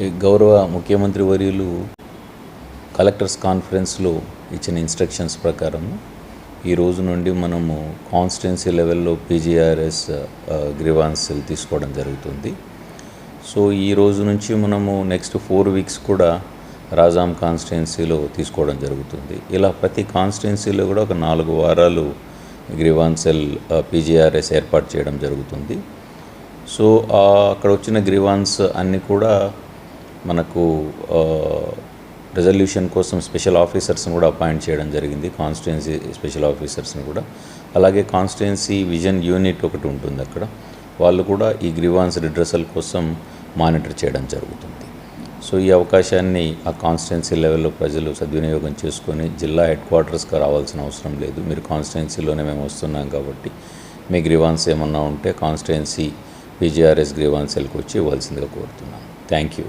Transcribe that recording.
ఈ గౌరవ ముఖ్యమంత్రి వర్యులు కలెక్టర్స్ కాన్ఫరెన్స్లో ఇచ్చిన ఇన్స్ట్రక్షన్స్ ప్రకారం ఈ రోజు నుండి మనము కాన్స్టిట్యున్సీ లెవెల్లో పీజీఆర్ఎస్ గ్రీవాన్స్లు తీసుకోవడం జరుగుతుంది. సో ఈ రోజు నుంచి మనము నెక్స్ట్ 4 వీక్స్ కూడా రాజాం కాన్స్టిట్యున్సీలో తీసుకోవడం జరుగుతుంది. ఇలా ప్రతి కాన్స్టిట్యున్సీలో కూడా ఒక 4 వారాలు గ్రీవాన్సెల్ పీజీఆర్ఎస్ ఏర్పాటు చేయడం జరుగుతుంది. సో అక్కడ వచ్చిన గ్రీవాన్స్ అన్నీ కూడా మనకు రెజల్యూషన్ కోసం స్పెషల్ ఆఫీసర్స్ని కూడా అపాయింట్ చేయడం జరిగింది, కాన్స్టిట్యున్సీ స్పెషల్ ఆఫీసర్స్ని కూడా. అలాగే కాన్స్టిట్యున్సీ విజన్ యూనిట్ ఒకటి ఉంటుంది అక్కడ, వాళ్ళు కూడా ఈ గ్రీవాన్స్ రిడ్రెసల్ కోసం మానిటర్ చేయడం జరుగుతుంది. సో ఈ అవకాశాన్ని ఆ కాన్స్టిట్యున్సీ లెవెల్లో ప్రజలు సద్వినియోగం చేసుకొని జిల్లా హెడ్ క్వార్టర్స్కి రావాల్సిన అవసరం లేదు. మీరు కాన్స్టిట్యున్సీలోనే మేము వస్తున్నాం కాబట్టి మీ గ్రీవాన్స్ ఏమన్నా ఉంటే కాన్స్టిట్యున్సీ పీజీఆర్ఎస్ గ్రీవాన్స్ సెల్కి వచ్చి ఇవ్వాల్సిందిగా కోరుతున్నాను. Thank you.